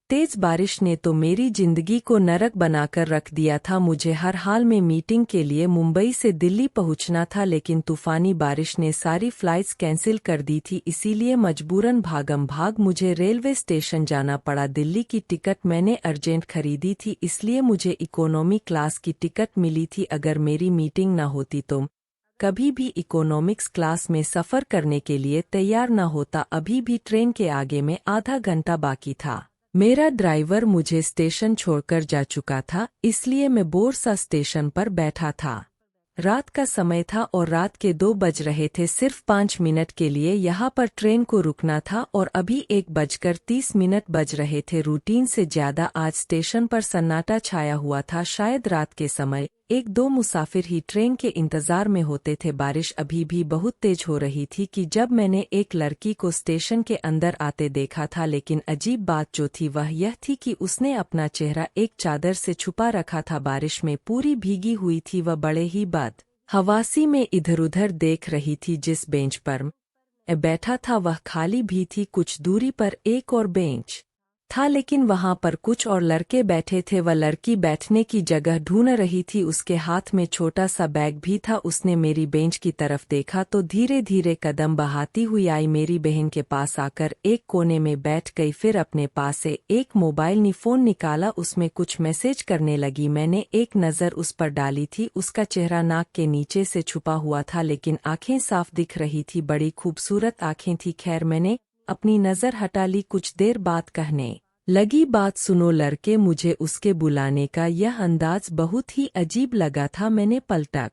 तेज बारिश ने तो मेरी जिंदगी को नरक बनाकर रख दिया था। मुझे हर हाल में मीटिंग के लिए मुंबई से दिल्ली पहुंचना था, लेकिन तूफानी बारिश ने सारी फ्लाइट्स कैंसिल कर दी थी। इसीलिए मजबूरन भागम भाग मुझे रेलवे स्टेशन जाना पड़ा। दिल्ली की टिकट मैंने अर्जेंट खरीदी थी, इसलिए मुझे इकोनॉमी क्लास की टिकट मिली थी। अगर मेरी मीटिंग न होती तो कभी भी इकोनॉमिक्स क्लास में सफ़र करने के लिए तैयार न होता। अभी भी ट्रेन के आगे में आधा घंटा बाकी था। मेरा ड्राइवर मुझे स्टेशन छोड़कर जा चुका था, इसलिए मैं बोरसा स्टेशन पर बैठा था। रात का समय था और रात के 2 बज रहे थे। सिर्फ 5 मिनट के लिए यहाँ पर ट्रेन को रुकना था और अभी 1:30 बज रहे थे। रूटीन से ज्यादा आज स्टेशन पर सन्नाटा छाया हुआ था। शायद रात के समय 1-2 मुसाफिर ही ट्रेन के इंतजार में होते थे। बारिश अभी भी बहुत तेज हो रही थी कि जब मैंने एक लड़की को स्टेशन के अंदर आते देखा था, लेकिन अजीब बात जो थी वह यह थी कि उसने अपना चेहरा एक चादर से छुपा रखा था। बारिश में पूरी भीगी हुई थी। वह बड़े ही हवासी में इधर-उधर देख रही थी। जिस बेंच पर मैं बैठा था वह खाली भी थी। कुछ दूरी पर एक और बेंच था, लेकिन वहां पर कुछ और लड़के बैठे थे। वह लड़की बैठने की जगह ढूंढ रही थी। उसके हाथ में छोटा सा बैग भी था। उसने मेरी बेंच की तरफ देखा तो धीरे धीरे कदम बढ़ाती हुई आई, मेरी बहन के पास आकर एक कोने में बैठ गई। फिर अपने पास से एक मोबाइल फोन निकाला, उसमें कुछ मैसेज करने लगी। मैंने एक नज़र उस पर डाली थी। उसका चेहरा नाक के नीचे से छुपा हुआ था, लेकिन आंखें साफ दिख रही थी। बड़ी खूबसूरत आंखें थी। खैर, मैंने अपनी नज़र हटा ली। कुछ देर बाद कहने लगी, बात सुनो लड़के। मुझे उसके बुलाने का यह अंदाज बहुत ही अजीब लगा था। मैंने पलटक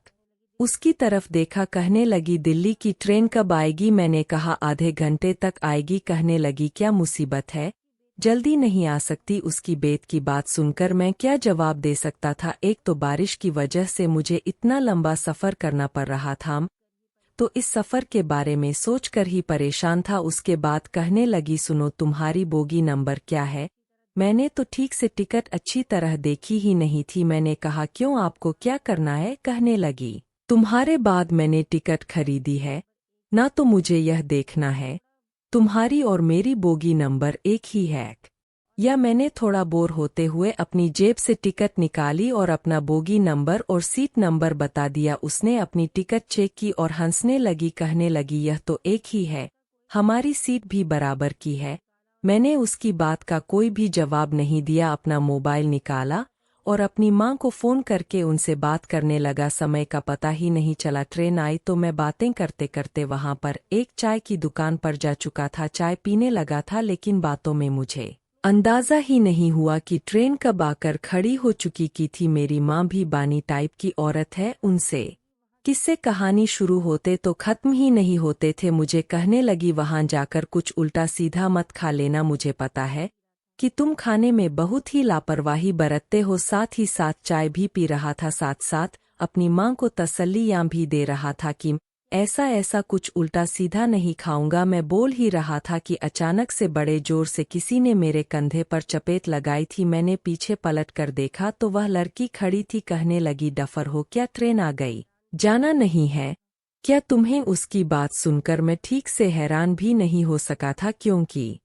उसकी तरफ देखा। कहने लगी, दिल्ली की ट्रेन कब आएगी? मैंने कहा, आधे घंटे तक आएगी। कहने लगी, क्या मुसीबत है, जल्दी नहीं आ सकती? उसकी बेत की बात सुनकर मैं क्या जवाब दे सकता था। एक तो बारिश की वजह से मुझे इतना लंबा सफ़र करना पड़ रहा था, तो इस सफ़र के बारे में सोचकर ही परेशान था। उसके बाद कहने लगी, सुनो, तुम्हारी बोगी नंबर क्या है? मैंने तो ठीक से टिकट अच्छी तरह देखी ही नहीं थी। मैंने कहा, क्यों, आपको क्या करना है? कहने लगी, तुम्हारे बाद मैंने टिकट खरीदी है ना, तो मुझे यह देखना है तुम्हारी और मेरी बोगी नंबर एक ही है या? मैंने थोड़ा बोर होते हुए अपनी जेब से टिकट निकाली और अपना बोगी नंबर और सीट नंबर बता दिया। उसने अपनी टिकट चेक की और हंसने लगी। कहने लगी, यह तो एक ही है, हमारी सीट भी बराबर की है। मैंने उसकी बात का कोई भी जवाब नहीं दिया। अपना मोबाइल निकाला और अपनी माँ को फ़ोन करके उनसे बात करने लगा। समय का पता ही नहीं चला। ट्रेन आई तो मैं बातें करते करते वहाँ पर एक चाय की दुकान पर जा चुका था। चाय पीने लगा था, लेकिन बातों में मुझे अंदाज़ा ही नहीं हुआ कि ट्रेन कब आकर खड़ी हो चुकी की थी। मेरी माँ भी बानी टाइप की औरत है। उनसे किस्से कहानी शुरू होते तो ख़त्म ही नहीं होते थे। मुझे कहने लगी, वहाँ जाकर कुछ उल्टा सीधा मत खा लेना। मुझे पता है कि तुम खाने में बहुत ही लापरवाही बरतते हो। साथ ही साथ चाय भी पी रहा था, साथ साथ अपनी माँ को तसल्लियाँ भी दे रहा था कि ऐसा कुछ उल्टा सीधा नहीं खाऊंगा। मैं बोल ही रहा था कि अचानक से बड़े जोर से किसी ने मेरे कंधे पर चपेट लगाई थी। मैंने पीछे पलट कर देखा तो वह लड़की खड़ी थी। कहने लगी, डफर हो क्या? ट्रेन आ गई, जाना नहीं है क्या तुम्हें? उसकी बात सुनकर मैं ठीक से हैरान भी नहीं हो सका था, क्योंकि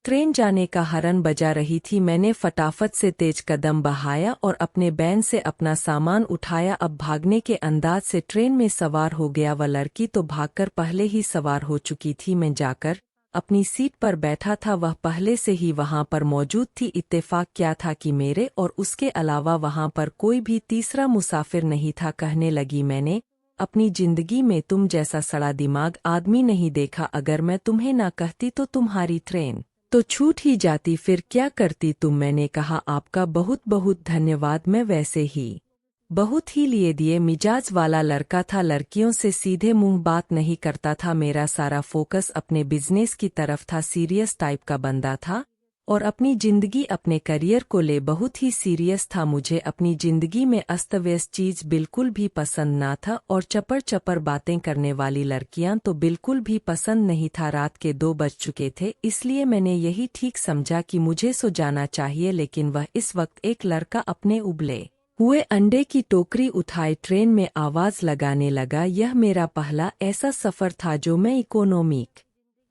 ट्रेन जाने का हॉर्न बजा रही थी। मैंने फटाफट से तेज कदम बढ़ाया और अपने बैन से अपना सामान उठाया। अब भागने के अंदाज से ट्रेन में सवार हो गया। वह लड़की तो भागकर पहले ही सवार हो चुकी थी। मैं जाकर अपनी सीट पर बैठा था। वह पहले से ही वहां पर मौजूद थी। इत्तेफाक क्या था कि मेरे और उसके अलावा वहां पर कोई भी तीसरा मुसाफिर नहीं था। कहने लगी, मैंने अपनी जिंदगी में तुम जैसा सड़ा दिमाग आदमी नहीं देखा। अगर मैं तुम्हें ना कहती तो तुम्हारी ट्रेन तो छूट ही जाती, फिर क्या करती तुम? मैंने कहा, आपका बहुत बहुत धन्यवाद। मैं वैसे ही बहुत ही लिए दिए मिजाज वाला लड़का था। लड़कियों से सीधे मुंह बात नहीं करता था। मेरा सारा फोकस अपने बिजनेस की तरफ था। सीरियस टाइप का बंदा था और अपनी जिंदगी, अपने करियर को ले बहुत ही सीरियस था। मुझे अपनी जिंदगी में अस्त व्यस्त चीज बिल्कुल भी पसंद ना था और चपर चपर बातें करने वाली लड़कियां तो बिल्कुल भी पसंद नहीं था। रात के 2 बज चुके थे, इसलिए मैंने यही ठीक समझा कि मुझे सो जाना चाहिए। लेकिन वह इस वक्त एक लड़का अपने उबले हुए अंडे की टोकरी उठाए ट्रेन में आवाज लगाने लगा। यह मेरा पहला ऐसा सफर था जो मैं इकोनॉमिक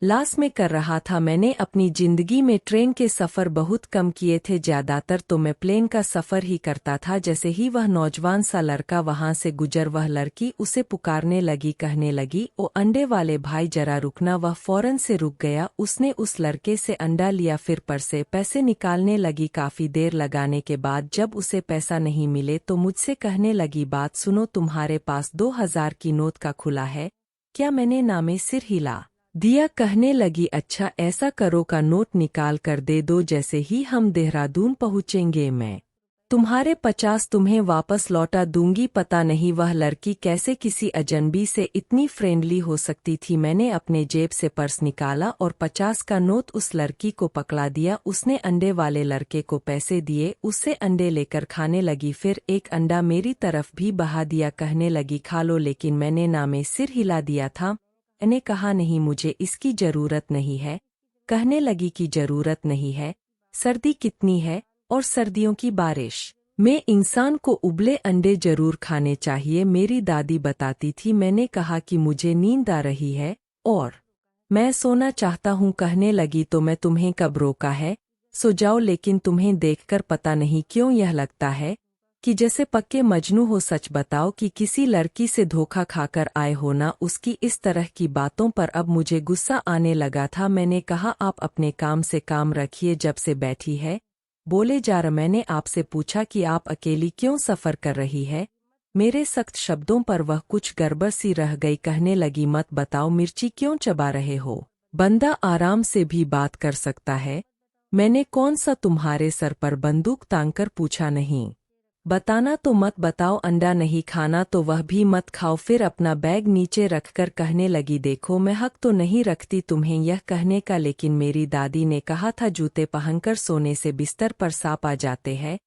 लास्ट में कर रहा था। मैंने अपनी जिंदगी में ट्रेन के सफ़र बहुत कम किए थे, ज़्यादातर तो मैं प्लेन का सफ़र ही करता था। जैसे ही वह नौजवान सा लड़का वहां से गुजर, वह लड़की उसे पुकारने लगी, कहने लगी, ओ अंडे वाले भाई जरा रुकना। वह फौरन से रुक गया। उसने उस लड़के से अंडा लिया, फिर पर से पैसे निकालने लगी। काफ़ी देर लगाने के बाद जब उसे पैसा नहीं मिले तो मुझसे कहने लगी, बात सुनो, तुम्हारे पास 2000 की नोट का खुला है क्या? मैंने नामे सिर हिला दिया। कहने लगी, अच्छा ऐसा करो, का नोट निकाल कर दे दो, जैसे ही हम देहरादून पहुँचेंगे मैं तुम्हारे 50 तुम्हें वापस लौटा दूंगी। पता नहीं वह लड़की कैसे किसी अजनबी से इतनी फ्रेंडली हो सकती थी। मैंने अपने जेब से पर्स निकाला और 50 का नोट उस लड़की को पकड़ा दिया। उसने अंडे वाले लड़के को पैसे दिए, उससे अंडे लेकर खाने लगी, फिर एक अंडा मेरी तरफ भी बहा दिया। कहने लगी, खा लो, लेकिन मैंने नामे सिर हिला दिया था। मैंने कहा, नहीं मुझे इसकी जरूरत नहीं है। कहने लगी कि जरूरत नहीं है, सर्दी कितनी है और सर्दियों की बारिश में इंसान को उबले अंडे जरूर खाने चाहिए, मेरी दादी बताती थी। मैंने कहा कि मुझे नींद आ रही है और मैं सोना चाहता हूँ। कहने लगी, तो मैं तुम्हें कब रोका है, सो जाओ। लेकिन तुम्हें देखकर पता नहीं क्यों यह लगता है कि जैसे पक्के मजनू हो। सच बताओ कि किसी लड़की से धोखा खाकर आए हो ना? उसकी इस तरह की बातों पर अब मुझे गुस्सा आने लगा था। मैंने कहा, आप अपने काम से काम रखिए, जब से बैठी है बोले जा रहा। मैंने आपसे पूछा कि आप अकेली क्यों सफ़र कर रही है? मेरे सख्त शब्दों पर वह कुछ गड़बड़ सी रह गई। कहने लगी, मत बताओ, मिर्ची क्यों चबा रहे हो? बंदा आराम से भी बात कर सकता है। मैंने कौन सा तुम्हारे सर पर बंदूक तांकर पूछा? नहीं बताना तो मत बताओ, अंडा नहीं खाना तो वह भी मत खाओ। फिर अपना बैग नीचे रखकर कहने लगी, देखो मैं हक तो नहीं रखती तुम्हें यह कहने का, लेकिन मेरी दादी ने कहा था जूते पहनकर सोने से बिस्तर पर सांप आ जाते हैं।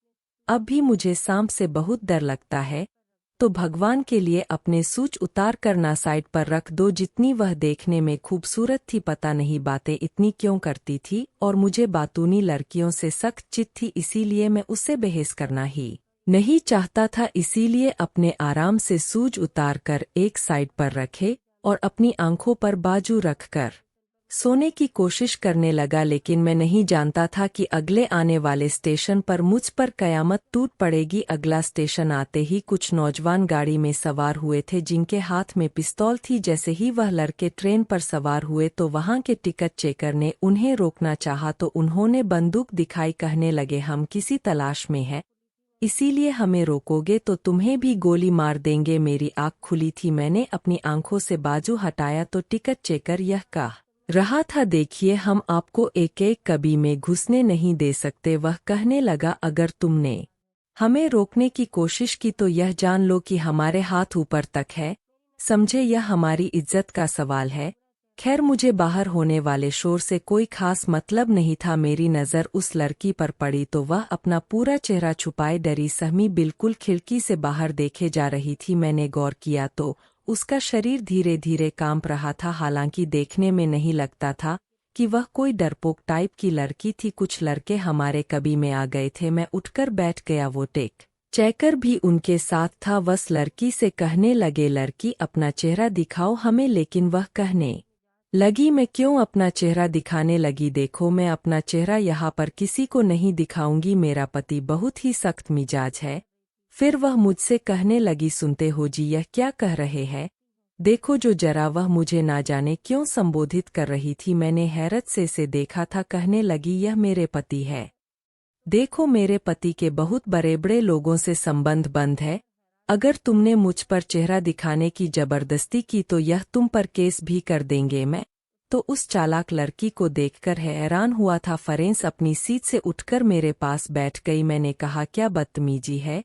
अब भी मुझे सांप से बहुत डर लगता है, तो भगवान के लिए अपने सूच उतार कर ना साइड पर रख दो। जितनी वह देखने में खूबसूरत थी, पता नहीं बातें इतनी क्यों करती थी, और मुझे बातूनी लड़कियों से सख्त चित थी, इसीलिए मैं उससे बहस करना ही नहीं चाहता था। इसीलिए अपने आराम से सूज उतार कर एक साइड पर रखे और अपनी आंखों पर बाजू रखकर सोने की कोशिश करने लगा। लेकिन मैं नहीं जानता था कि अगले आने वाले स्टेशन पर मुझ पर कयामत टूट पड़ेगी। अगला स्टेशन आते ही कुछ नौजवान गाड़ी में सवार हुए थे, जिनके हाथ में पिस्तौल थी। जैसे ही वह लड़के ट्रेन पर सवार हुए तो वहां के टिकट चेकर ने उन्हें रोकना चाहा, तो उन्होंने बंदूक दिखाई। कहने लगे, हम किसी तलाश में हैं, इसीलिए हमें रोकोगे तो तुम्हें भी गोली मार देंगे। मेरी आँख खुली थी, मैंने अपनी आंखों से बाजू हटाया तो टिकट चेकर यह कह रहा था, देखिए हम आपको एक एक कभी में घुसने नहीं दे सकते। वह कहने लगा, अगर तुमने हमें रोकने की कोशिश की तो यह जान लो कि हमारे हाथ ऊपर तक है, समझे, यह हमारी इज्जत का सवाल है। खैर, मुझे बाहर होने वाले शोर से कोई खास मतलब नहीं था। मेरी नज़र उस लड़की पर पड़ी तो वह अपना पूरा चेहरा छुपाए डरी सहमी बिल्कुल खिड़की से बाहर देखे जा रही थी। मैंने गौर किया तो उसका शरीर धीरे धीरे कांप रहा था। हालांकि देखने में नहीं लगता था कि वह कोई डरपोक टाइप की लड़की थी। कुछ लड़के हमारे कभी में आ गए थे। मैं उठकर बैठ गया। वो टेक चेकर भी उनके साथ था। वस लड़की से कहने लगे, लड़की अपना चेहरा दिखाओ हमें। लेकिन वह कहने लगी, मैं क्यों अपना चेहरा दिखाने लगी? देखो, मैं अपना चेहरा यहाँ पर किसी को नहीं दिखाऊंगी, मेरा पति बहुत ही सख्त मिजाज है। फिर वह मुझसे कहने लगी, सुनते हो जी, यह क्या कह रहे हैं? देखो जो जरा। वह मुझे ना जाने क्यों संबोधित कर रही थी। मैंने हैरत से देखा था। कहने लगी, यह मेरे पति है। देखो, मेरे पति के बहुत बड़े बड़े लोगों से संबंध बंद है। अगर तुमने मुझ पर चेहरा दिखाने की जबरदस्ती की तो यह तुम पर केस भी कर देंगे। मैं तो उस चालाक लड़की को देखकर हैरान हुआ था। फरेंस अपनी सीट से उठकर मेरे पास बैठ गई। मैंने कहा, क्या बदतमीजी है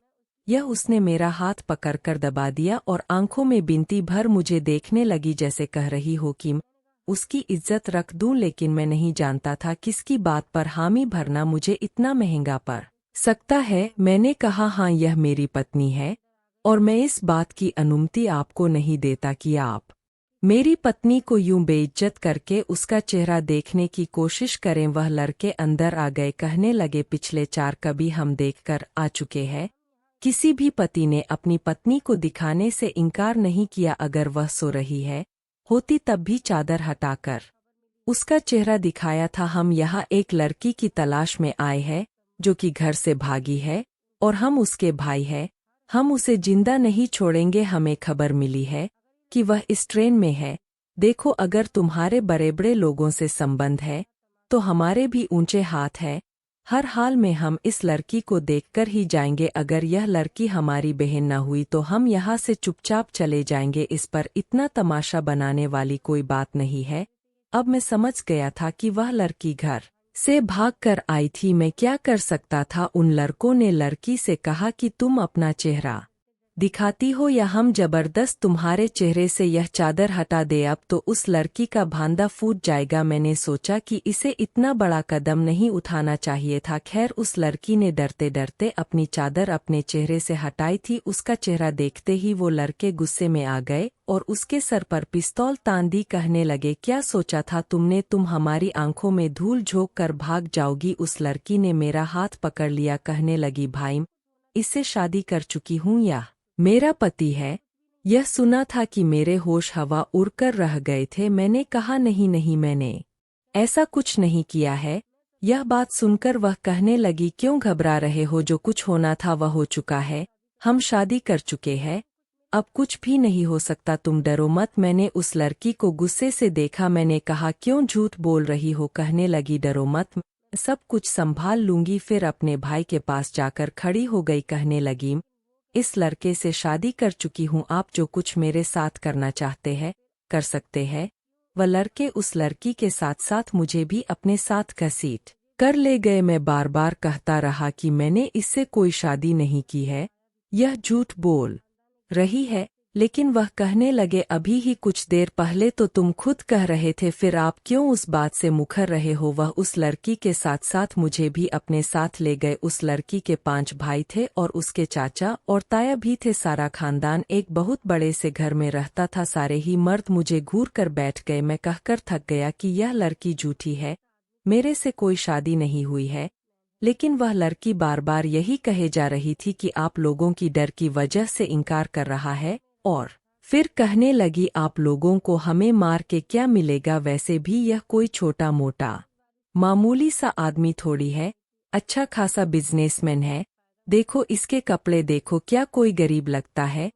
यह? उसने मेरा हाथ पकड़कर दबा दिया और आंखों में बिनती भर मुझे देखने लगी, जैसे कह रही हो कि उसकी इज्जत रख दूं। लेकिन मैं नहीं जानता था किसकी बात पर हामी भरना मुझे इतना महंगा पड़ सकता है। मैंने कहा, हाँ यह मेरी पत्नी है और मैं इस बात की अनुमति आपको नहीं देता कि आप मेरी पत्नी को यूं बेइज्जत करके उसका चेहरा देखने की कोशिश करें। वह लड़के अंदर आ गए। कहने लगे, पिछले 4 कभी हम देखकर आ चुके हैं। किसी भी पति ने अपनी पत्नी को दिखाने से इनकार नहीं किया। अगर वह सो रही है होती तब भी चादर हटाकर उसका चेहरा दिखाया था, हम यहाँ एक लड़की की तलाश में आए हैं जो कि घर से भागी है और हम उसके भाई हैं। हम उसे जिंदा नहीं छोड़ेंगे। हमें खबर मिली है कि वह इस ट्रेन में है। देखो, अगर तुम्हारे बड़े बड़े लोगों से संबंध है तो हमारे भी ऊंचे हाथ है। हर हाल में हम इस लड़की को देखकर ही जाएंगे। अगर यह लड़की हमारी बहन न हुई तो हम यहाँ से चुपचाप चले जाएंगे। इस पर इतना तमाशा बनाने वाली कोई बात नहीं है। अब मैं समझ गया था कि वह लड़की घर से भाग कर आई थी। मैं क्या कर सकता था? उन लड़कों ने लड़की से कहा कि तुम अपना चेहरा दिखाती हो या हम जबरदस्त तुम्हारे चेहरे से यह चादर हटा दे। अब तो उस लड़की का भांदा फूट जाएगा। मैंने सोचा कि इसे इतना बड़ा कदम नहीं उठाना चाहिए था। खैर, उस लड़की ने डरते डरते अपनी चादर अपने चेहरे से हटाई थी। उसका चेहरा देखते ही वो लड़के गुस्से में आ गए और उसके सर पर पिस्तौल तान दी। कहने लगे, क्या सोचा था तुमने? तुम हमारी आंखों में धूल झोंक कर भाग जाओगी। उस लड़की ने मेरा हाथ पकड़ लिया। कहने लगी, भाई, इससे शादी कर चुकी हूँ या मेरा पति है। यह सुना था कि मेरे होश हवा उड़कर रह गए थे। मैंने कहा, नहीं नहीं, मैंने ऐसा कुछ नहीं किया है। यह बात सुनकर वह कहने लगी, क्यों घबरा रहे हो? जो कुछ होना था वह हो चुका है। हम शादी कर चुके हैं, अब कुछ भी नहीं हो सकता। तुम डरो मत। मैंने उस लड़की को गुस्से से देखा। मैंने कहा, क्यों झूठ बोल रही हो? कहने लगी, डरो मत, सब कुछ संभाल लूंगी। फिर अपने भाई के पास जाकर खड़ी हो गई। कहने लगी, इस लड़के से शादी कर चुकी हूँ। आप जो कुछ मेरे साथ करना चाहते हैं कर सकते हैं। वह लड़के उस लड़की के साथ साथ मुझे भी अपने साथ घसीट कर ले गए। मैं बार बार कहता रहा कि मैंने इससे कोई शादी नहीं की है, यह झूठ बोल रही है। लेकिन वह कहने लगे, अभी ही कुछ देर पहले तो तुम खुद कह रहे थे, फिर आप क्यों उस बात से मुकर रहे हो? वह उस लड़की के साथ साथ मुझे भी अपने साथ ले गए। उस लड़की के 5 भाई थे और उसके चाचा और ताया भी थे। सारा खानदान एक बहुत बड़े से घर में रहता था। सारे ही मर्द मुझे घूर कर बैठ गए। मैं कहकर थक गया कि यह लड़की झूठी है, मेरे से कोई शादी नहीं हुई है। लेकिन वह लड़की बार बार यही कहे जा रही थी कि आप लोगों की डर की वजह से इनकार कर रहा है। और फिर कहने लगी, आप लोगों को हमें मार के क्या मिलेगा? वैसे भी यह कोई छोटा मोटा मामूली सा आदमी थोड़ी है, अच्छा खासा बिजनेसमैन है। देखो इसके कपड़े देखो, क्या कोई गरीब लगता है?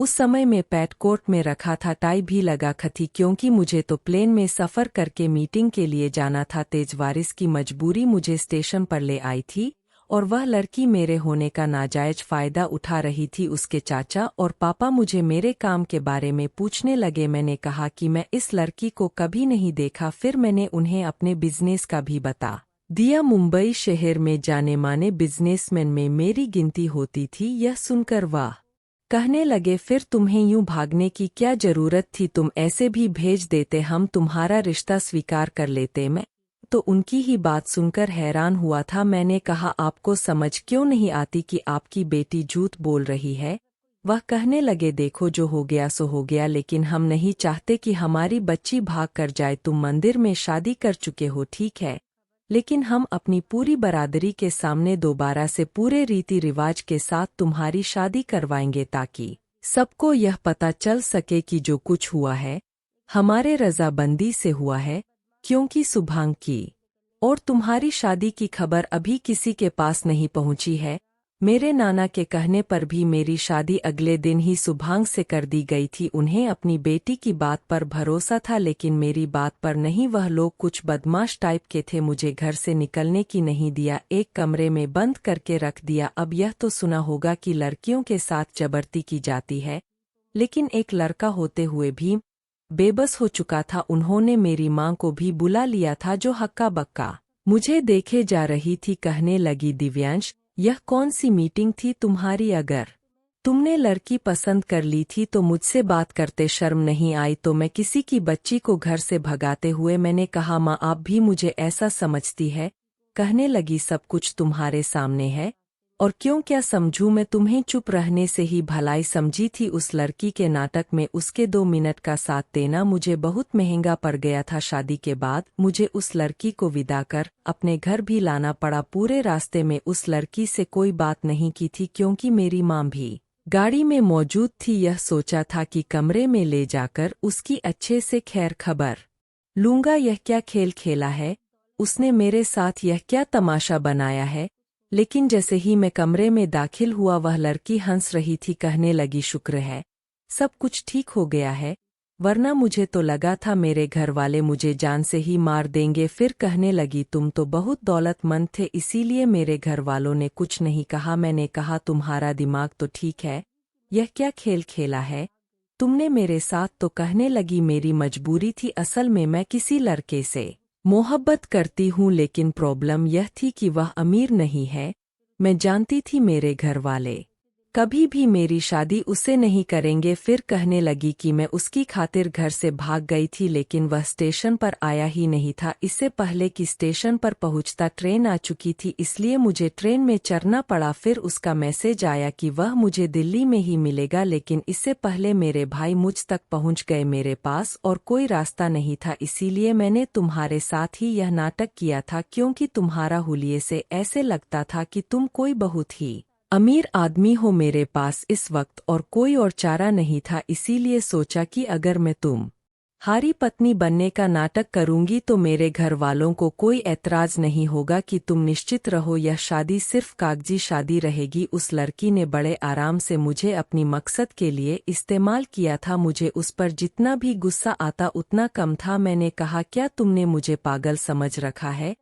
उस समय मैं पेटकोट में रखा था, टाई भी लगा थी क्योंकि मुझे तो प्लेन में सफ़र करके मीटिंग के लिए जाना था। तेज बारिश की मजबूरी मुझे स्टेशन पर ले आई थी और वह लड़की मेरे होने का नाजायज फ़ायदा उठा रही थी। उसके चाचा और पापा मुझे मेरे काम के बारे में पूछने लगे। मैंने कहा कि मैं इस लड़की को कभी नहीं देखा। फिर मैंने उन्हें अपने बिजनेस का भी बता दिया। मुंबई शहर में जाने माने बिजनेसमैन में मेरी गिनती होती थी। यह सुनकर वह कहने लगे, फिर तुम्हें यूं भागने की क्या जरूरत थी? तुम ऐसे भी भेज देते, हम तुम्हारा रिश्ता स्वीकार कर लेते। मैं तो उनकी ही बात सुनकर हैरान हुआ था। मैंने कहा, आपको समझ क्यों नहीं आती कि आपकी बेटी झूठ बोल रही है? वह कहने लगे, देखो जो हो गया सो हो गया, लेकिन हम नहीं चाहते कि हमारी बच्ची भाग कर जाए। तुम मंदिर में शादी कर चुके हो, ठीक है, लेकिन हम अपनी पूरी बरादरी के सामने दोबारा से पूरे रीति रिवाज के साथ तुम्हारी शादी करवाएंगे ताकि सबको यह पता चल सके कि जो कुछ हुआ है हमारे रजाबंदी से हुआ है। क्योंकि सुभांग की और तुम्हारी शादी की खबर अभी किसी के पास नहीं पहुंची है। मेरे नाना के कहने पर भी मेरी शादी अगले दिन ही सुभांग से कर दी गई थी। उन्हें अपनी बेटी की बात पर भरोसा था, लेकिन मेरी बात पर नहीं। वह लोग कुछ बदमाश टाइप के थे, मुझे घर से निकलने की नहीं दिया, एक कमरे में बंद करके रख दिया। अब यह तो सुना होगा कि लड़कियों के साथ जबरती की जाती है, लेकिन एक लड़का होते हुए भी बेबस हो चुका था। उन्होंने मेरी मां को भी बुला लिया था जो हक्का बक्का मुझे देखे जा रही थी। कहने लगी, दिव्यांश, यह कौन सी मीटिंग थी तुम्हारी? अगर तुमने लड़की पसंद कर ली थी तो मुझसे बात करते शर्म नहीं आई? तो मैं किसी की बच्ची को घर से भगाते हुए मैंने कहा, माँ आप भी मुझे ऐसा समझती है? कहने लगी, सब कुछ तुम्हारे सामने है और क्यों क्या समझूं मैं तुम्हें? चुप रहने से ही भलाई समझी थी। उस लड़की के नाटक में उसके 2 मिनट का साथ देना मुझे बहुत महंगा पड़ गया था। शादी के बाद मुझे उस लड़की को विदा कर अपने घर भी लाना पड़ा। पूरे रास्ते में उस लड़की से कोई बात नहीं की थी क्योंकि मेरी मां भी गाड़ी में मौजूद थी। यह सोचा था कि कमरे में ले जाकर उसकी अच्छे से खैर खबर लूंगा। यह क्या खेल खेला है? उसने मेरे साथ यह क्या तमाशा बनाया है? लेकिन जैसे ही मैं कमरे में दाखिल हुआ वह लड़की हंस रही थी, कहने लगी शुक्र है सब कुछ ठीक हो गया है, वरना मुझे तो लगा था मेरे घर वाले मुझे जान से ही मार देंगे। फिर कहने लगी तुम तो बहुत दौलतमंद थे इसीलिए मेरे घर वालों ने कुछ नहीं कहा। मैंने कहा तुम्हारा दिमाग तो ठीक है, यह क्या खेल खेला है तुमने मेरे साथ? तो कहने लगी मेरी मजबूरी थी, असल में मैं किसी लड़के से मोहब्बत करती हूँ, लेकिन प्रॉब्लम यह थी कि वह अमीर नहीं है। मैं जानती थी मेरे घर वाले कभी भी मेरी शादी उससे नहीं करेंगे। फिर कहने लगी कि मैं उसकी खातिर घर से भाग गई थी, लेकिन वह स्टेशन पर आया ही नहीं था। इससे पहले कि स्टेशन पर पहुंचता ट्रेन आ चुकी थी, इसलिए मुझे ट्रेन में चढ़ना पड़ा। फिर उसका मैसेज आया कि वह मुझे दिल्ली में ही मिलेगा, लेकिन इससे पहले मेरे भाई मुझ तक पहुंच गए। मेरे पास और कोई रास्ता नहीं था, इसीलिए मैंने तुम्हारे साथ ही यह नाटक किया था, क्योंकि तुम्हारा हुलिये से ऐसे लगता था कि तुम कोई बहुत ही अमीर आदमी हो। मेरे पास इस वक्त और कोई और चारा नहीं था, इसीलिए सोचा कि अगर मैं तुम्हारी पत्नी बनने का नाटक करूंगी तो मेरे घर वालों को कोई ऐतराज नहीं होगा कि तुम निश्चित रहो यह शादी सिर्फ कागजी शादी रहेगी। उस लड़की ने बड़े आराम से मुझे अपनी मकसद के लिए इस्तेमाल किया था। मुझे उस पर जितना भी गुस्सा आता उतना कम था। मैंने कहा क्या तुमने मुझे पागल समझ रखा है?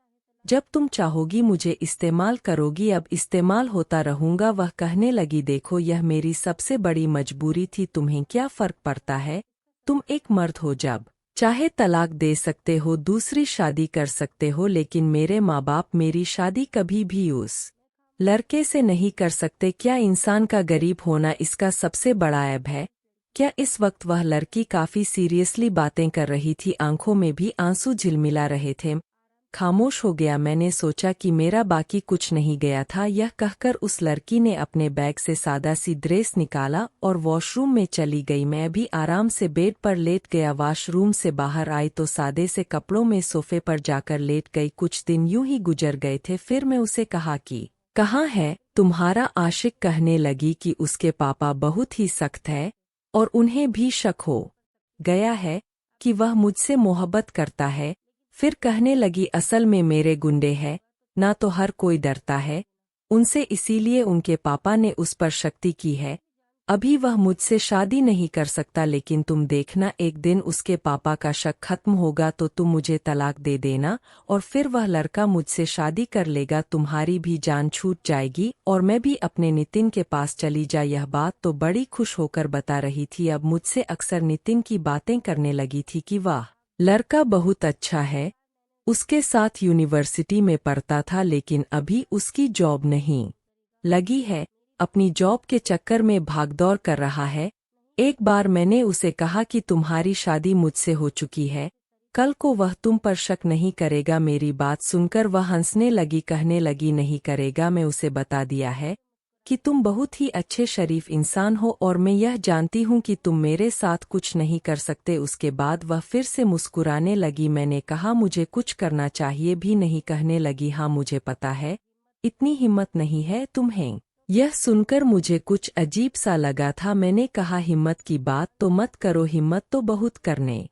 जब तुम चाहोगी मुझे इस्तेमाल करोगी, अब इस्तेमाल होता रहूंगा। वह कहने लगी देखो यह मेरी सबसे बड़ी मजबूरी थी, तुम्हें क्या फर्क पड़ता है? तुम एक मर्द हो, जब चाहे तलाक दे सकते हो, दूसरी शादी कर सकते हो, लेकिन मेरे माँ बाप मेरी शादी कभी भी उस लड़के से नहीं कर सकते। क्या इंसान का गरीब होना इसका सबसे बड़ा ऐब है क्या? इस वक्त वह लड़की काफी सीरियसली बातें कर रही थी, आंखों में भी आंसू झिलमिला रहे थे। खामोश हो गया। मैंने सोचा कि मेरा बाकी कुछ नहीं गया था। यह कहकर उस लड़की ने अपने बैग से सादा सी ड्रेस निकाला और वॉशरूम में चली गई। मैं भी आराम से बेड पर लेट गया। वॉशरूम से बाहर आई तो सादे से कपड़ों में सोफे पर जाकर लेट गई। कुछ दिन यूं ही गुजर गए थे। फिर मैं उसे कहा कि कहाँ है तुम्हारा आशिक? कहने लगी कि उसके पापा बहुत ही सख्त है और उन्हें भी शक हो गया है कि वह मुझसे मोहब्बत करता है। फिर कहने लगी असल में मेरे गुंडे हैं ना, तो हर कोई डरता है उनसे, इसीलिए उनके पापा ने उस पर शक्ति की है। अभी वह मुझसे शादी नहीं कर सकता, लेकिन तुम देखना एक दिन उसके पापा का शक खत्म होगा तो तुम मुझे तलाक दे देना और फिर वह लड़का मुझसे शादी कर लेगा। तुम्हारी भी जान छूट जाएगी और मैं भी अपने नितिन के पास चली जा। यह बात तो बड़ी खुश होकर बता रही थी। अब मुझसे अक्सर नितिन की बातें करने लगी थी कि वाह लड़का बहुत अच्छा है, उसके साथ यूनिवर्सिटी में पढ़ता था, लेकिन अभी उसकी जॉब नहीं लगी है, अपनी जॉब के चक्कर में भागदौड़ कर रहा है। एक बार मैंने उसे कहा कि तुम्हारी शादी मुझसे हो चुकी है, कल को वह तुम पर शक नहीं करेगा। मेरी बात सुनकर वह हंसने लगी, कहने लगी नहीं करेगा, मैं उसे बता दिया है कि तुम बहुत ही अच्छे शरीफ इंसान हो और मैं यह जानती हूँ कि तुम मेरे साथ कुछ नहीं कर सकते। उसके बाद वह फिर से मुस्कुराने लगी। मैंने कहा मुझे कुछ करना चाहिए भी नहीं। कहने लगी हाँ मुझे पता है, इतनी हिम्मत नहीं है तुम्हें। यह सुनकर मुझे कुछ अजीब सा लगा था। मैंने कहा हिम्मत की बात तो मत करो, हिम्मत तो बहुत करने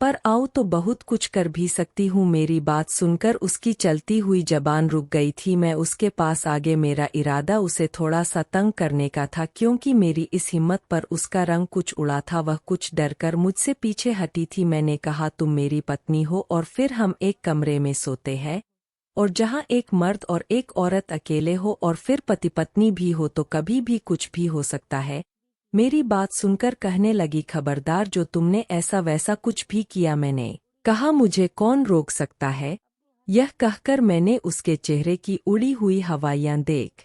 पर आओ तो बहुत कुछ कर भी सकती हूँ। मेरी बात सुनकर उसकी चलती हुई जबान रुक गई थी। मैं उसके पास आगे, मेरा इरादा उसे थोड़ा सा तंग करने का था, क्योंकि मेरी इस हिम्मत पर उसका रंग कुछ उड़ा था। वह कुछ डरकर मुझसे पीछे हटी थी। मैंने कहा तुम मेरी पत्नी हो और फिर हम एक कमरे में सोते हैं, और जहाँ एक मर्द और एक औरत अकेले हो और फिर पति पत्नी भी हो तो कभी भी कुछ भी हो सकता है। मेरी बात सुनकर कहने लगी खबरदार, जो तुमने ऐसा वैसा कुछ भी किया। मैंने कहा मुझे कौन रोक सकता है? यह कहकर मैंने उसके चेहरे की उड़ी हुई हवाइयां देख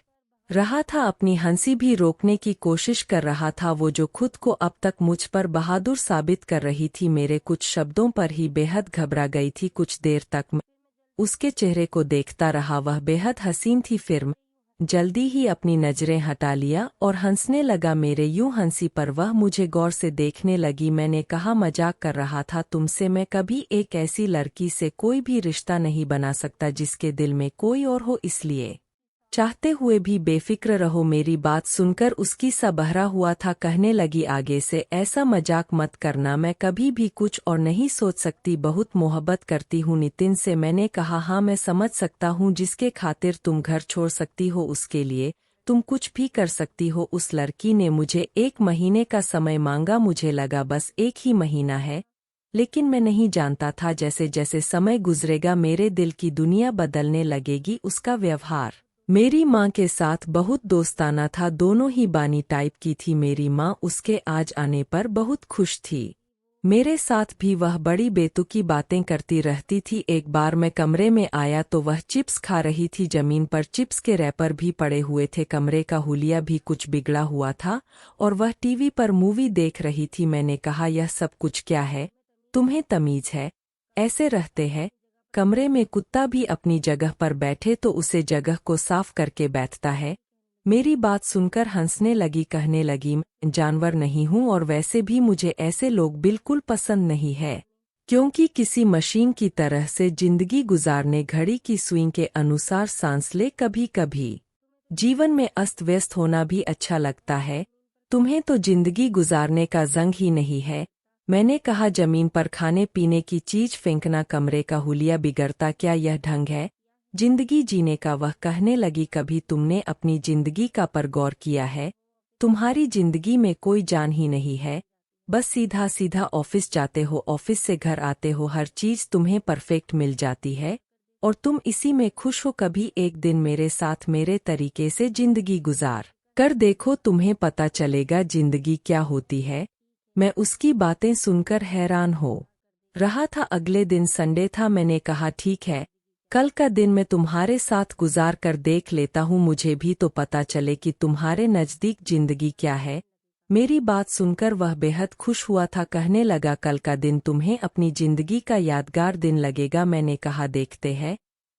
रहा था, अपनी हंसी भी रोकने की कोशिश कर रहा था, वो जो खुद को अब तक मुझ पर बहादुर साबित कर रही थी। मेरे कुछ शब्दों पर ही बेहद घबरा गई थी। कुछ देर तक मैं उसके चेहरे को देखता रहा, वह बेहद हसीन थी। फिर जल्दी ही अपनी नजरें हटा लिया और हंसने लगा। मेरे यूं हंसी पर वह मुझे गौर से देखने लगी। मैंने कहा मजाक कर रहा था तुमसे, मैं कभी एक ऐसी लड़की से कोई भी रिश्ता नहीं बना सकता जिसके दिल में कोई और हो, इसलिए चाहते हुए भी बेफिक्र रहो। मेरी बात सुनकर उसकी सा बहरा हुआ था। कहने लगी, आगे से ऐसा मजाक मत करना, मैं कभी भी कुछ और नहीं सोच सकती, बहुत मोहब्बत करती हूँ नितिन से। मैंने कहा, हाँ मैं समझ सकता हूँ, जिसके खातिर तुम घर छोड़ सकती हो उसके लिए तुम कुछ भी कर सकती हो। उस लड़की ने मुझे 1 महीने का समय मांगा, मुझे लगा बस 1 ही महीना है, लेकिन मैं नहीं जानता था जैसे जैसे समय गुजरेगा मेरे दिल की दुनिया बदलने लगेगी। उसका व्यवहार मेरी माँ के साथ बहुत दोस्ताना था, दोनों ही बानी टाइप की थी। मेरी माँ उसके आज आने पर बहुत खुश थी। मेरे साथ भी वह बड़ी बेतुकी बातें करती रहती थी। एक बार मैं कमरे में आया तो वह चिप्स खा रही थी, जमीन पर चिप्स के रैपर भी पड़े हुए थे, कमरे का हुलिया भी कुछ बिगड़ा हुआ था और वह टीवी पर मूवी देख रही थी। मैंने कहा, यह सब कुछ क्या है, तुम्हें तमीज है? ऐसे रहते हैं? कमरे में कुत्ता भी अपनी जगह पर बैठे तो उसे जगह को साफ करके बैठता है। मेरी बात सुनकर हंसने लगी, कहने लगी, मैं जानवर नहीं हूँ और वैसे भी मुझे ऐसे लोग बिल्कुल पसंद नहीं है, क्योंकि किसी मशीन की तरह से जिंदगी गुजारने, घड़ी की सुई के अनुसार सांस ले। कभी कभी जीवन में अस्त व्यस्त होना भी अच्छा लगता है। तुम्हें तो जिंदगी गुजारने का जंग ही नहीं है। मैंने कहा, जमीन पर खाने पीने की चीज फेंकना, कमरे का हुलिया बिगड़ता, क्या यह ढंग है जिंदगी जीने का? वह कहने लगी, कभी तुमने अपनी जिंदगी का पर गौर किया है? तुम्हारी जिंदगी में कोई जान ही नहीं है, बस सीधा सीधा ऑफिस जाते हो, ऑफिस से घर आते हो, हर चीज तुम्हें परफेक्ट मिल जाती है और तुम इसी में खुश हो। कभी एक दिन मेरे साथ मेरे तरीके से जिंदगी गुजार कर देखो, तुम्हें पता चलेगा जिंदगी क्या होती है। मैं उसकी बातें सुनकर हैरान हो रहा था। अगले दिन संडे था। मैंने कहा, ठीक है, कल का दिन मैं तुम्हारे साथ गुजार कर देख लेता हूँ, मुझे भी तो पता चले कि तुम्हारे नज़दीक जिंदगी क्या है। मेरी बात सुनकर वह बेहद खुश हुआ था, कहने लगा, कल का दिन तुम्हें अपनी जिंदगी का यादगार दिन लगेगा। मैंने कहा, देखते हैं।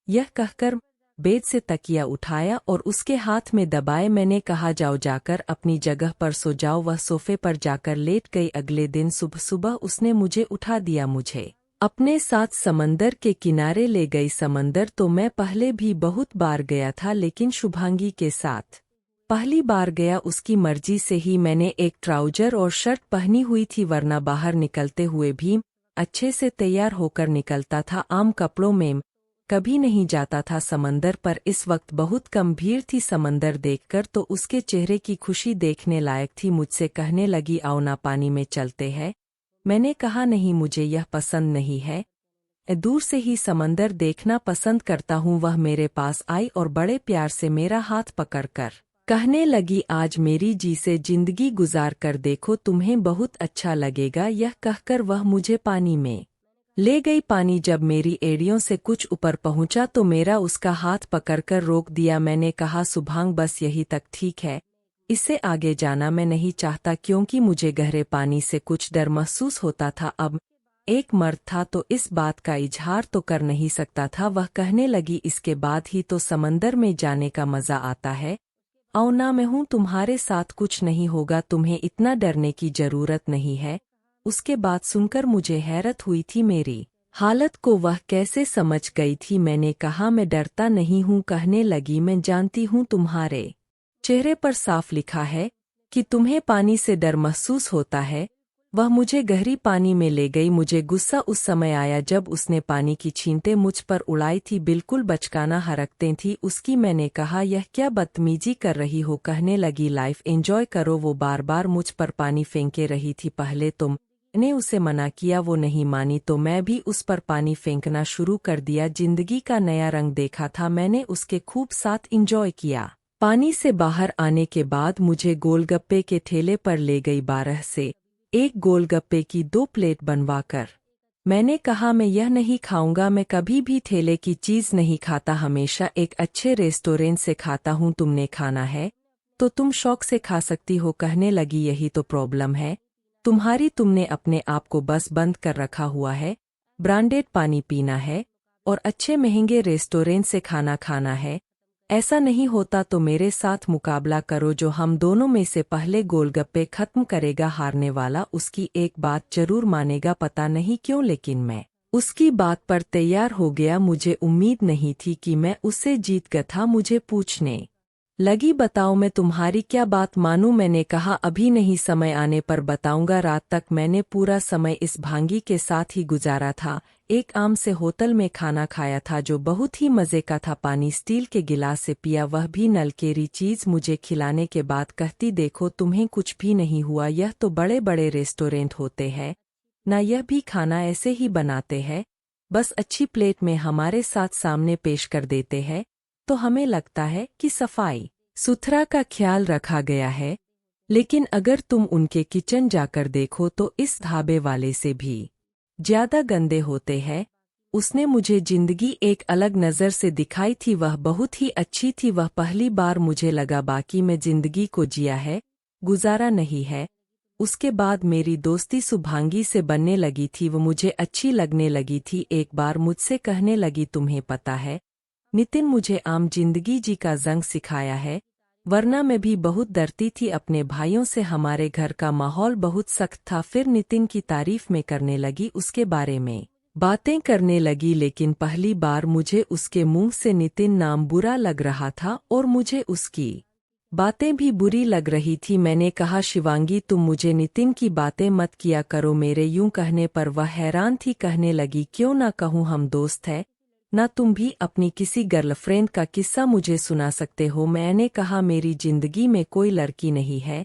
यह कहकर बेड से तकिया उठाया और उसके हाथ में दबाए। मैंने कहा, जाओ जाकर अपनी जगह पर सो जाओ। वह सोफे पर जाकर लेट गई। अगले दिन सुबह सुबह उसने मुझे उठा दिया, मुझे अपने साथ समंदर के किनारे ले गई। समंदर तो मैं पहले भी बहुत बार गया था, लेकिन शुभांगी के साथ पहली बार गया। उसकी मर्जी से ही मैंने एक ट्राउजर और शर्ट पहनी हुई थी, वरना बाहर निकलते हुए भी अच्छे से तैयार होकर निकलता था। आम कपड़ों में कभी नहीं जाता था समंदर पर। इस वक्त बहुत कम भीड़ थी। समंदर देखकर तो उसके चेहरे की खुशी देखने लायक थी। मुझसे कहने लगी, आओ ना पानी में चलते हैं। मैंने कहा, नहीं, मुझे यह पसंद नहीं है, दूर से ही समंदर देखना पसंद करता हूँ। वह मेरे पास आई और बड़े प्यार से मेरा हाथ पकड़कर कहने लगी, आज मेरी जी से जिंदगी गुजार कर देखो, तुम्हें बहुत अच्छा लगेगा। यह कहकर वह मुझे पानी में ले गई। पानी जब मेरी एड़ियों से कुछ ऊपर पहुंचा तो मेरा उसका हाथ पकड़कर रोक दिया। मैंने कहा, सुभांग, बस यही तक ठीक है, इससे आगे जाना मैं नहीं चाहता, क्योंकि मुझे गहरे पानी से कुछ डर महसूस होता था। अब एक मर्द था तो इस बात का इजहार तो कर नहीं सकता था। वह कहने लगी, इसके बाद ही तो समंदर में जाने का मजा आता है। आओ ना, मैं हूँ तुम्हारे साथ, कुछ नहीं होगा, तुम्हें इतना डरने की जरूरत नहीं है। उसके बात सुनकर मुझे हैरत हुई थी, मेरी हालत को वह कैसे समझ गई थी। मैंने कहा, मैं डरता नहीं हूँ। कहने लगी, मैं जानती हूँ, तुम्हारे चेहरे पर साफ लिखा है कि तुम्हें पानी से डर महसूस होता है। वह मुझे गहरी पानी में ले गई। मुझे गुस्सा उस समय आया जब उसने पानी की छींटे मुझ पर उड़ाई थी, बिल्कुल बचकाना हरकतें थी उसकी। मैंने कहा, यह क्या बदतमीजी कर रही हो? कहने लगी, लाइफ एंजॉय करो। वो बार बार मुझ पर पानी फेंके रही थी। पहले तुमने उसे मना किया, वो नहीं मानी, तो मैं भी उस पर पानी फेंकना शुरू कर दिया। जिंदगी का नया रंग देखा था मैंने, उसके खूब साथ एंजॉय किया। पानी से बाहर आने के बाद मुझे गोलगप्पे के ठेले पर ले गई। 12 से 1 गोलगप्पे की 2 प्लेट बनवाकर। मैंने कहा, मैं यह नहीं खाऊंगा, मैं कभी भी ठेले की चीज नहीं खाता, हमेशा एक अच्छे रेस्टोरेंट से खाता हूँ। तुमने खाना है तो तुम शौक से खा सकती हो। कहने लगी, यही तो प्रॉब्लम है तुम्हारी, तुमने अपने आप को बस बंद कर रखा हुआ है। ब्रांडेड पानी पीना है और अच्छे महंगे रेस्टोरेंट से खाना खाना है। ऐसा नहीं होता तो मेरे साथ मुकाबला करो, जो हम दोनों में से पहले गोलगप्पे खत्म करेगा, हारने वाला उसकी एक बात जरूर मानेगा। पता नहीं क्यों, लेकिन मैं उसकी बात पर तैयार हो गया। मुझे उम्मीद नहीं थी कि मैं उससे जीत गया था। मुझे पूछने लगी, बताओ मैं तुम्हारी क्या बात मानूं? मैंने कहा अभी नहीं, समय आने पर बताऊंगा। रात तक मैंने पूरा समय इस भांगी के साथ ही गुजारा था। एक आम से होटल में खाना खाया था जो बहुत ही मजे का था। पानी स्टील के गिलास से पिया, वह भी नलकेरी चीज। मुझे खिलाने के बाद कहती, देखो तुम्हें कुछ भी नहीं हुआ, यह तो बड़े बड़े रेस्टोरेंट होते हैं ना, यह भी खाना ऐसे ही बनाते हैं, बस अच्छी प्लेट में हमारे साथ सामने पेश कर देते हैं, तो हमें लगता है कि सफाई सुथरा का ख्याल रखा गया है। लेकिन अगर तुम उनके किचन जाकर देखो तो इस ढाबे वाले से भी ज्यादा गंदे होते हैं। उसने मुझे जिंदगी एक अलग नज़र से दिखाई थी। वह बहुत ही अच्छी थी। वह पहली बार मुझे लगा बाकी मैं जिंदगी को जिया है, गुजारा नहीं है। उसके बाद मेरी दोस्ती शुभांगी से बनने लगी थी। वो मुझे अच्छी लगने लगी थी। एक बार मुझसे कहने लगी, तुम्हें पता है नितिन, मुझे आम जिंदगी जी का जंग सिखाया है, वरना मैं भी बहुत डरती थी अपने भाइयों से। हमारे घर का माहौल बहुत सख्त था। फिर नितिन की तारीफ में करने लगी, उसके बारे में बातें करने लगी। लेकिन पहली बार मुझे उसके मुंह से नितिन नाम बुरा लग रहा था और मुझे उसकी बातें भी बुरी लग रही थी। मैंने कहा, शिवांगी तुम मुझे नितिन की बातें मत किया करो। मेरे यूं कहने पर वह हैरान थी। कहने लगी, क्यों ना कहूँ, हम दोस्त हैं ना, तुम भी अपनी किसी गर्लफ्रेंड का किस्सा मुझे सुना सकते हो। मैंने कहा, मेरी जिंदगी में कोई लड़की नहीं है,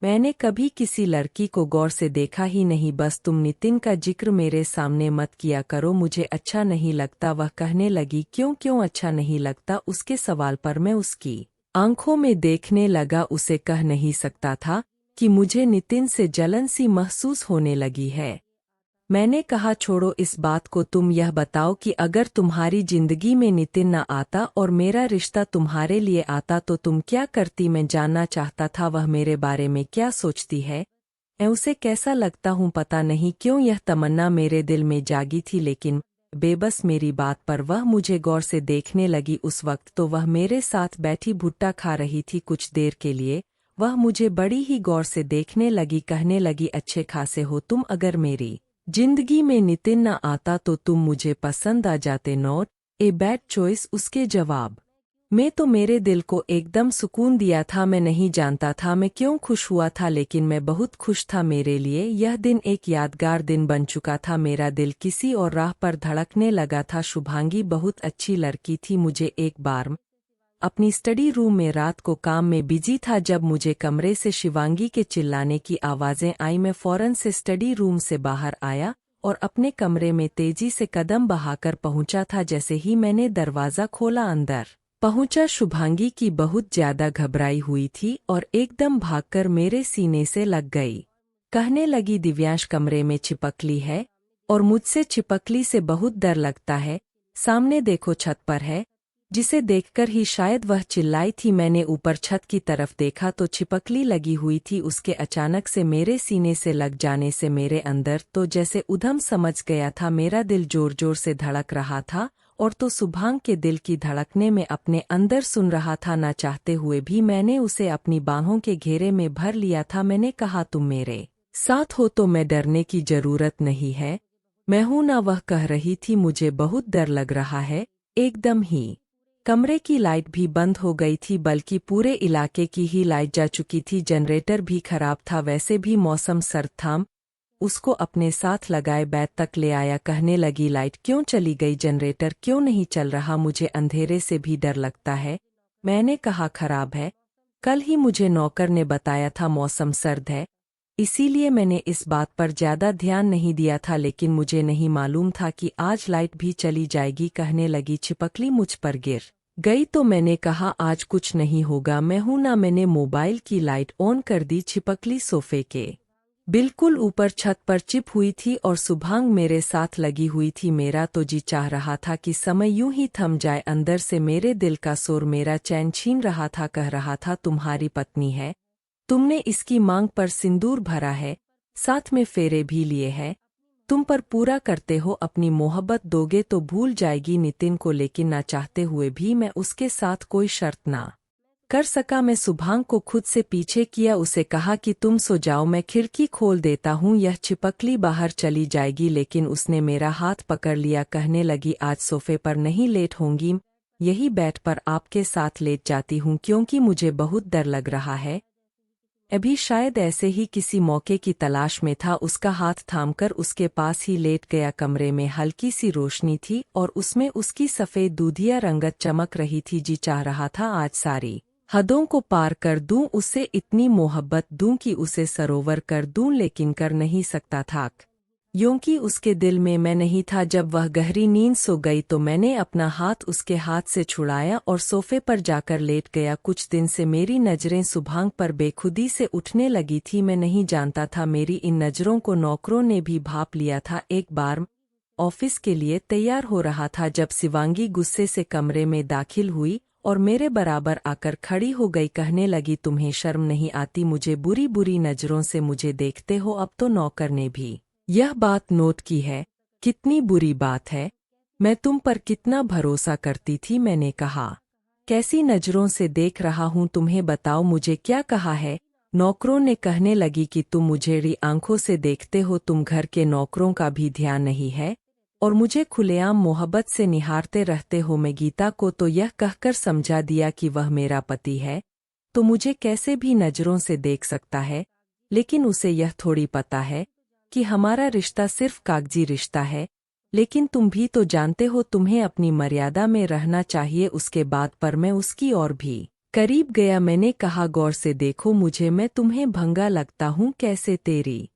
मैंने कभी किसी लड़की को गौर से देखा ही नहीं, बस तुम नितिन का जिक्र मेरे सामने मत किया करो, मुझे अच्छा नहीं लगता। वह कहने लगी, क्यों क्यों अच्छा नहीं लगता? उसके सवाल पर मैं उसकी आंखों में देखने लगा। उसे कह नहीं सकता था कि मुझे नितिन से जलन सी महसूस होने लगी है। मैंने कहा, छोड़ो इस बात को, तुम यह बताओ कि अगर तुम्हारी जिंदगी में नितिन न आता और मेरा रिश्ता तुम्हारे लिए आता तो तुम क्या करती? मैं जानना चाहता था वह मेरे बारे में क्या सोचती है, मैं उसे कैसा लगता हूँ। पता नहीं क्यों यह तमन्ना मेरे दिल में जागी थी, लेकिन बेबस मेरी बात पर वह मुझे गौर से देखने लगी। उस वक्त तो वह मेरे साथ बैठी भुट्टा खा रही थी। कुछ देर के लिए वह मुझे बड़ी ही गौर से देखने लगी। कहने लगी, अच्छे खासे हो तुम, अगर मेरी जिंदगी में नितिन न आता तो तुम मुझे पसंद आ जाते। Not a bad choice. उसके जवाब में तो मेरे दिल को एकदम सुकून दिया था। मैं नहीं जानता था मैं क्यों खुश हुआ था, लेकिन मैं बहुत खुश था। मेरे लिए यह दिन एक यादगार दिन बन चुका था। मेरा दिल किसी और राह पर धड़कने लगा था। शुभांगी बहुत अच्छी लड़की थी। मुझे एक बार अपनी स्टडी रूम में रात को काम में बिजी था जब मुझे कमरे से शिवांगी के चिल्लाने की आवाजें आई। मैं फौरन से स्टडी रूम से बाहर आया और अपने कमरे में तेजी से कदम बहाकर पहुंचा था। जैसे ही मैंने दरवाजा खोला, अंदर पहुंचा शुभांगी की बहुत ज्यादा घबराई हुई थी और एकदम भागकर मेरे सीने से लग गई। कहने लगी, दिव्यांश कमरे में छिपकली है और मुझसे छिपकली से बहुत डर लगता है। सामने देखो, छत पर है। जिसे देखकर ही शायद वह चिल्लाई थी। मैंने ऊपर छत की तरफ देखा तो छिपकली लगी हुई थी। उसके अचानक से मेरे सीने से लग जाने से मेरे अंदर तो जैसे उधम समझ गया था। मेरा दिल जोर जोर से धड़क रहा था और तो शुभांग के दिल की धड़कने में अपने अंदर सुन रहा था। ना चाहते हुए भी मैंने उसे अपनी बाहों के घेरे में भर लिया था। मैंने कहा, तुम मेरे साथ हो तो मैं डरने की जरूरत नहीं है, मैं हूं ना। वह कह रही थी, मुझे बहुत डर लग रहा है। एकदम ही कमरे की लाइट भी बंद हो गई थी, बल्कि पूरे इलाके की ही लाइट जा चुकी थी। जनरेटर भी खराब था, वैसे भी मौसम सर्द था। उसको अपने साथ लगाए बैग तक ले आया। कहने लगी, लाइट क्यों चली गई, जनरेटर क्यों नहीं चल रहा? मुझे अंधेरे से भी डर लगता है। मैंने कहा, खराब है, कल ही मुझे नौकर ने बताया था मौसम सर्द है, इसीलिए मैंने इस बात पर ज्यादा ध्यान नहीं दिया था, लेकिन मुझे नहीं मालूम था कि आज लाइट भी चली जाएगी। कहने लगी, छिपकली मुझ पर गिर गई तो मैंने कहा, आज कुछ नहीं होगा, मैं हूं ना। मैंने मोबाइल की लाइट ऑन कर दी। छिपकली सोफे के बिल्कुल ऊपर छत पर चिप हुई थी और शुभांग मेरे साथ लगी हुई थी। मेरा तो जी चाह रहा था कि समय यूं ही थम जाए। अंदर से मेरे दिल का शोर मेरा चैन छीन रहा था। कह रहा था, तुम्हारी पत्नी है, तुमने इसकी मांग पर सिंदूर भरा है, साथ में फेरे भी लिए हैं, तुम पर पूरा करते हो, अपनी मोहब्बत दोगे तो भूल जाएगी नितिन को। लेकिन ना चाहते हुए भी मैं उसके साथ कोई शर्त ना कर सका। मैं शुभांग को खुद से पीछे किया, उसे कहा कि तुम सो जाओ, मैं खिड़की खोल देता हूँ, यह चिपकली बाहर चली जाएगी। लेकिन उसने मेरा हाथ पकड़ लिया, कहने लगी आज सोफे पर नहीं लेट होंगी, यही बेड पर आपके साथ लेट जाती हूँ क्योंकि मुझे बहुत डर लग रहा है। अभी शायद ऐसे ही किसी मौके की तलाश में था, उसका हाथ थामकर उसके पास ही लेट गया। कमरे में हल्की सी रोशनी थी और उसमें उसकी सफ़ेद दूधिया रंगत चमक रही थी। जी चाह रहा था आज सारी हदों को पार कर दूं, उसे इतनी मोहब्बत दूं कि उसे सरोवर कर दूं, लेकिन कर नहीं सकता था क्योंकि उसके दिल में मैं नहीं था। जब वह गहरी नींद सो गई तो मैंने अपना हाथ उसके हाथ से छुड़ाया और सोफे पर जाकर लेट गया। कुछ दिन से मेरी नज़रें शुभांग पर बेखुदी से उठने लगी थी। मैं नहीं जानता था मेरी इन नज़रों को नौकरों ने भी भांप लिया था। एक बार ऑफिस के लिए तैयार हो रहा था जब शिवांगी गुस्से से कमरे में दाखिल हुई और मेरे बराबर आकर खड़ी हो गई। कहने लगी तुम्हें शर्म नहीं आती मुझे बुरी बुरी नज़रों से मुझे देखते हो। अब तो नौकर ने भी यह बात नोट की है। कितनी बुरी बात है, मैं तुम पर कितना भरोसा करती थी। मैंने कहा कैसी नज़रों से देख रहा हूँ तुम्हें, बताओ मुझे क्या कहा है। नौकरों ने कहने लगी कि तुम मुझे री आंखों से देखते हो, तुम घर के नौकरों का भी ध्यान नहीं है और मुझे खुलेआम मोहब्बत से निहारते रहते हो। मैं गीता को तो यह कहकर समझा दिया कि वह मेरा पति है तो मुझे कैसे भी नज़रों से देख सकता है, लेकिन उसे यह थोड़ी पता है कि हमारा रिश्ता सिर्फ कागजी रिश्ता है। लेकिन तुम भी तो जानते हो तुम्हें अपनी मर्यादा में रहना चाहिए। उसके बाद पर मैं उसकी और भी करीब गया। मैंने कहा गौर से देखो मुझे, मैं तुम्हें भंगा लगता हूँ, कैसे तेरी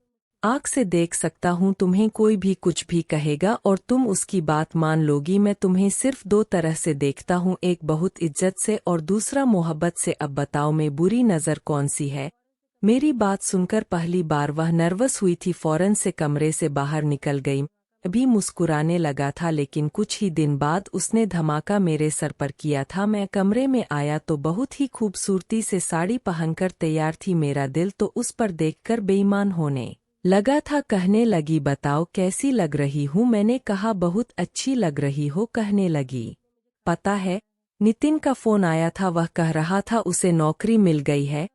आँख से देख सकता हूँ। तुम्हें कोई भी कुछ भी कहेगा और तुम उसकी बात मान लोगी। मैं तुम्हें सिर्फ दो तरह से देखता हूँ, एक बहुत इज्जत से और दूसरा मोहब्बत से। अब बताओ मैं बुरी नज़र कौन सी है। मेरी बात सुनकर पहली बार वह नर्वस हुई थी, फौरन से कमरे से बाहर निकल गई। अभी मुस्कुराने लगा था लेकिन कुछ ही दिन बाद उसने धमाका मेरे सर पर किया था। मैं कमरे में आया तो बहुत ही खूबसूरती से साड़ी पहनकर तैयार थी। मेरा दिल तो उस पर देखकर बेईमान होने लगा था। कहने लगी बताओ कैसी लग रही हूँ। मैंने कहा बहुत अच्छी लग रही हो। कहने लगी पता है नितिन का फ़ोन आया था, वह कह रहा था उसे नौकरी मिल गई है,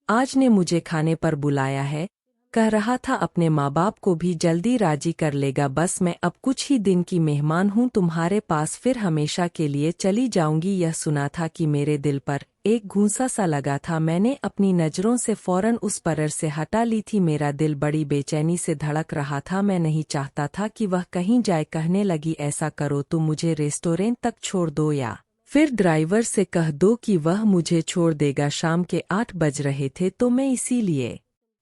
आज ने मुझे खाने पर बुलाया है, कह रहा था अपने माँ बाप को भी जल्दी राजी कर लेगा। बस मैं अब कुछ ही दिन की मेहमान हूँ तुम्हारे पास, फिर हमेशा के लिए चली जाऊंगी। यह सुना था कि मेरे दिल पर एक घूंसा सा लगा था। मैंने अपनी नज़रों से फौरन उस पर से हटा ली थी। मेरा दिल बड़ी बेचैनी से धड़क रहा था, मैं नहीं चाहता था कि वह कहीं जाए। कहने लगी ऐसा करो तुम मुझे रेस्टोरेंट तक छोड़ दो या फिर ड्राइवर से कह दो कि वह मुझे छोड़ देगा। शाम के 8 बज रहे थे तो मैं इसीलिए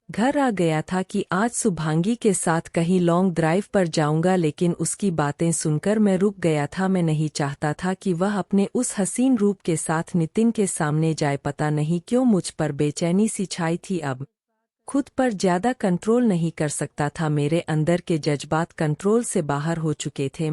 घर आ गया था कि आज शुभांगी के साथ कहीं लॉन्ग ड्राइव पर जाऊंगा, लेकिन उसकी बातें सुनकर मैं रुक गया था। मैं नहीं चाहता था कि वह अपने उस हसीन रूप के साथ नितिन के सामने जाए। पता नहीं क्यों मुझ पर बेचैनी सी छाई थी। अब खुद पर ज्यादा कंट्रोल नहीं कर सकता था, मेरे अंदर के जज्बात कंट्रोल से बाहर हो चुके थे।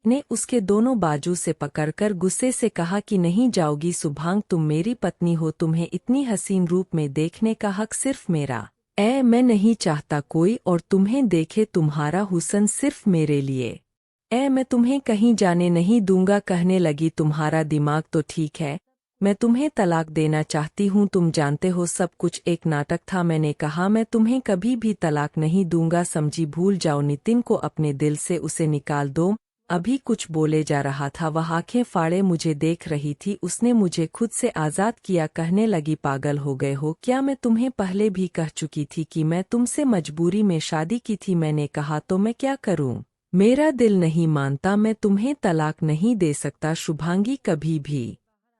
ने उसके दोनों बाजू से पकड़कर गुस्से से कहा कि नहीं जाओगी शुभांग, तुम मेरी पत्नी हो, तुम्हें इतनी हसीन रूप में देखने का हक सिर्फ मेरा मैं नहीं चाहता कोई और तुम्हें देखे, तुम्हारा हुस्न सिर्फ मेरे लिए मैं तुम्हें कहीं जाने नहीं दूंगा। कहने लगी तुम्हारा दिमाग तो ठीक है, मैं तुम्हें तलाक देना चाहती हूँ, तुम जानते हो सब कुछ एक नाटक था। मैंने कहा मैं तुम्हें कभी भी तलाक नहीं दूंगा, समझी, भूल जाओ नितिन को अपने दिल से, उसे निकाल दो। अभी कुछ बोले जा रहा था, वह आंखें फाड़े मुझे देख रही थी। उसने मुझे खुद से आज़ाद किया। कहने लगी पागल हो गए हो क्या, मैं तुम्हें पहले भी कह चुकी थी कि मैं तुमसे मजबूरी में शादी की थी। मैंने कहा तो मैं क्या करूं, मेरा दिल नहीं मानता, मैं तुम्हें तलाक नहीं दे सकता शुभांगी, कभी भी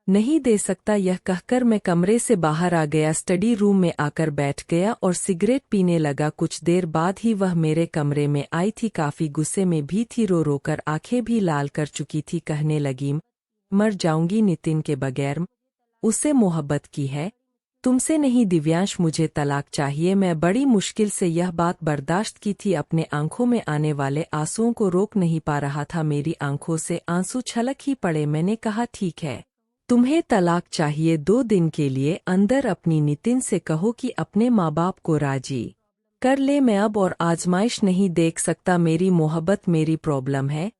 नहीं दे सकता। यह कहकर मैं कमरे से बाहर आ गया, स्टडी रूम में आकर बैठ गया और सिगरेट पीने लगा। कुछ देर बाद ही वह मेरे कमरे में आई थी, काफी गुस्से में भी थी, रो रो कर आंखें भी लाल कर चुकी थी। कहने लगी मर जाऊंगी नितिन के बगैर, उससे मोहब्बत की है, तुमसे नहीं दिव्यांश, मुझे तलाक चाहिए। मैं बड़ी मुश्किल से यह बात बर्दाश्त की थी, अपने आंखों में आने वाले आंसुओं को रोक नहीं पा रहा था, मेरी आंखों से आंसू छलक ही पड़े। मैंने कहा ठीक है, तुम्हें तलाक चाहिए, 2 दिन के लिए अंदर अपनी नितिन से कहो कि अपने माँ बाप को राजी कर ले, मैं अब और आजमाइश नहीं देख सकता, मेरी मोहब्बत मेरी प्रॉब्लम है,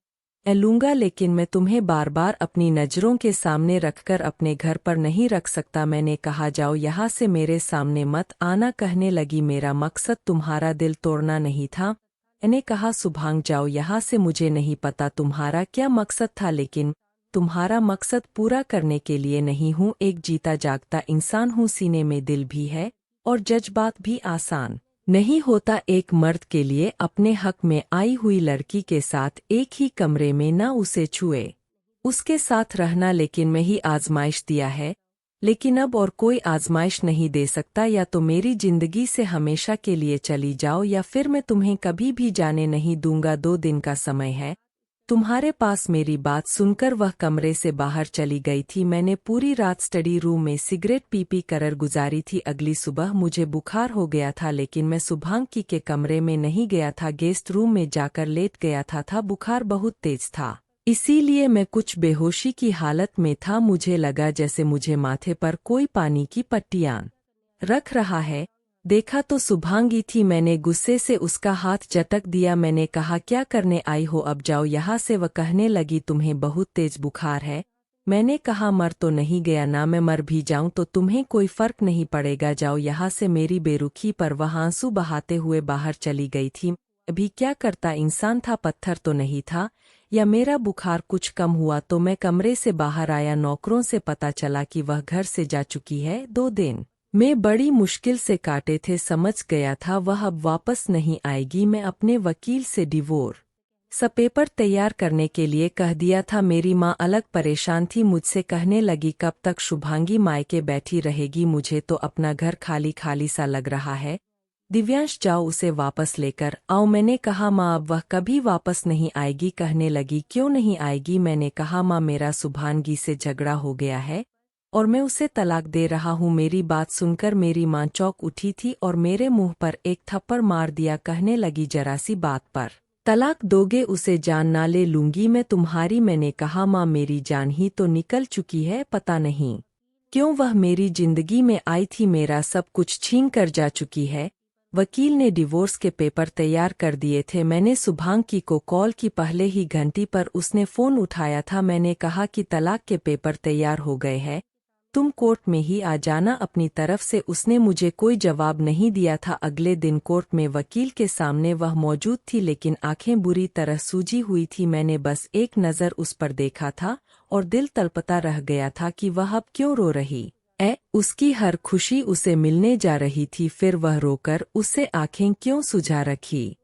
लूंगा, लेकिन मैं तुम्हें बार बार अपनी नज़रों के सामने रखकर अपने घर पर नहीं रख सकता। मैंने कहा जाओ यहाँ से, मेरे सामने मत आना। कहने लगी मेरा मकसद तुम्हारा दिल तोड़ना नहीं था। मैंने कहा सुभांग जाओ यहाँ से, मुझे नहीं पता तुम्हारा क्या मकसद था, लेकिन तुम्हारा मकसद पूरा करने के लिए नहीं हूँ। एक जीता जागता इंसान हूँ, सीने में दिल भी है और जज्बात भी। आसान नहीं होता एक मर्द के लिए अपने हक में आई हुई लड़की के साथ एक ही कमरे में ना उसे छुए, उसके साथ रहना, लेकिन मैं ही आजमाइश दिया है। लेकिन अब और कोई आजमाइश नहीं दे सकता। या तो मेरी जिंदगी से हमेशा के लिए चली जाओ या फिर मैं तुम्हें कभी भी जाने नहीं दूंगा। 2 दिन का समय है तुम्हारे पास। मेरी बात सुनकर वह कमरे से बाहर चली गई थी। मैंने पूरी रात स्टडी रूम में सिगरेट पी कर गुजारी थी। अगली सुबह मुझे बुखार हो गया था, लेकिन मैं सुभांग की के कमरे में नहीं गया था, गेस्ट रूम में जाकर लेट गया था। बुखार बहुत तेज था, इसीलिए मैं कुछ बेहोशी की हालत में था। मुझे लगा जैसे मुझे माथे पर कोई पानी की पट्टियां रख रहा है। देखा तो सुभांगी थी। मैंने गुस्से से उसका हाथ झटक दिया। मैंने कहा क्या करने आई हो, अब जाओ यहाँ से। वह कहने लगी तुम्हें बहुत तेज बुखार है। मैंने कहा मर तो नहीं गया ना, मैं मर भी जाऊं तो तुम्हें कोई फर्क नहीं पड़ेगा, जाओ यहाँ से। मेरी बेरुखी पर वह आंसू बहाते हुए बाहर चली गई थी। अभी क्या करता इंसान था, पत्थर तो नहीं था। या मेरा बुखार कुछ कम हुआ तो मैं कमरे से बाहर आया। नौकरों से पता चला कि वह घर से जा चुकी है। 2 दिन मैं बड़ी मुश्किल से काटे थे, समझ गया था वह अब वापस नहीं आएगी। मैं अपने वकील से डिवोर्स पेपर तैयार करने के लिए कह दिया था। मेरी माँ अलग परेशान थी मुझसे, कहने लगी कब तक शुभांगी मायके बैठी रहेगी, मुझे तो अपना घर खाली खाली सा लग रहा है। दिव्यांश जाओ उसे वापस लेकर आओ। मैंने कहा माँ अब वह कभी वापस नहीं आएगी। कहने लगी क्यों नहीं आएगी। मैंने कहा माँ मेरा शुभांगी से झगड़ा हो गया है और मैं उसे तलाक दे रहा हूँ। मेरी बात सुनकर मेरी माँ चौंक उठी थी और मेरे मुंह पर एक थप्पड़ मार दिया। कहने लगी जरा सी बात पर तलाक दोगे, उसे जान ना ले लूंगी मैं तुम्हारी। मैंने कहा माँ मेरी जान ही तो निकल चुकी है, पता नहीं क्यों वह मेरी जिंदगी में आई थी, मेरा सब कुछ छीन कर जा चुकी है। वकील ने डिवोर्स के पेपर तैयार कर दिए थे। मैंने शुभांगी को कॉल की, पहले ही घंटी पर उसने फ़ोन उठाया था। मैंने कहा कि तलाक के पेपर तैयार हो गए हैं, तुम कोर्ट में ही आ जाना अपनी तरफ से। उसने मुझे कोई जवाब नहीं दिया था। अगले दिन कोर्ट में वकील के सामने वह मौजूद थी, लेकिन आंखें बुरी तरह सूजी हुई थी। मैंने बस एक नज़र उस पर देखा था और दिल तड़पता रह गया था कि वह अब क्यों रो रही उसकी हर खुशी उसे मिलने जा रही थी, फिर वह रोकर उसे आंखें क्यों सुझा रखी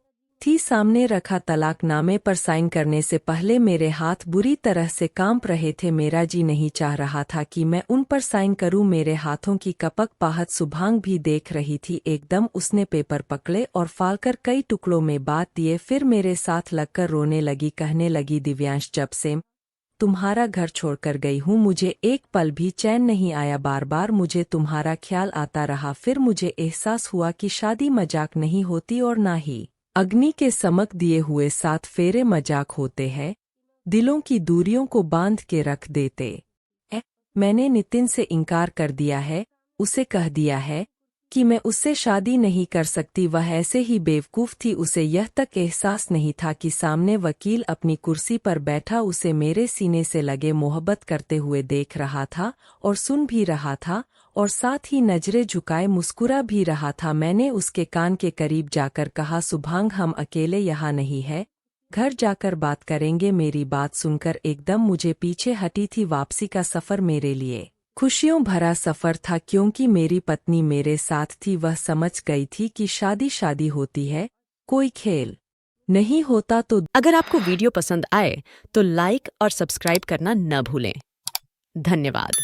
थी। सामने रखा तलाकनामे पर साइन करने से पहले मेरे हाथ बुरी तरह से कांप रहे थे। मेरा जी नहीं चाह रहा था कि मैं उन पर साइन करूं। मेरे हाथों की कपक पाहत शुभांग भी देख रही थी। एकदम उसने पेपर पकड़े और फाड़कर कई टुकड़ों में बांट दिए, फिर मेरे साथ लगकर रोने लगी। कहने लगी दिव्यांश जब से तुम्हारा घर छोड़कर गई हूँ मुझे एक पल भी चैन नहीं आया, बार बार मुझे तुम्हारा ख्याल आता रहा। फिर मुझे एहसास हुआ कि शादी मजाक नहीं होती और ना ही अग्नि के समक दिए हुए 7 फेरे मजाक होते हैं, दिलों की दूरियों को बांध के रख देते। मैंने नितिन से इनकार कर दिया है, उसे कह दिया है कि मैं उससे शादी नहीं कर सकती। वह ऐसे ही बेवकूफ़ थी, उसे यह तक एहसास नहीं था कि सामने वकील अपनी कुर्सी पर बैठा उसे मेरे सीने से लगे मोहब्बत करते हुए देख रहा था और सुन भी रहा था और साथ ही नजरें झुकाए मुस्कुरा भी रहा था। मैंने उसके कान के करीब जाकर कहा शुभांग हम अकेले यहाँ नहीं है, घर जाकर बात करेंगे। मेरी बात सुनकर एकदम मुझे पीछे हटी थी। वापसी का सफ़र मेरे लिए खुशियों भरा सफ़र था, क्योंकि मेरी पत्नी मेरे साथ थी। वह समझ गई थी कि शादी होती है, कोई खेल नहीं होता। तो अगर आपको वीडियो पसंद आए तो लाइक और सब्सक्राइब करना न भूलें। धन्यवाद।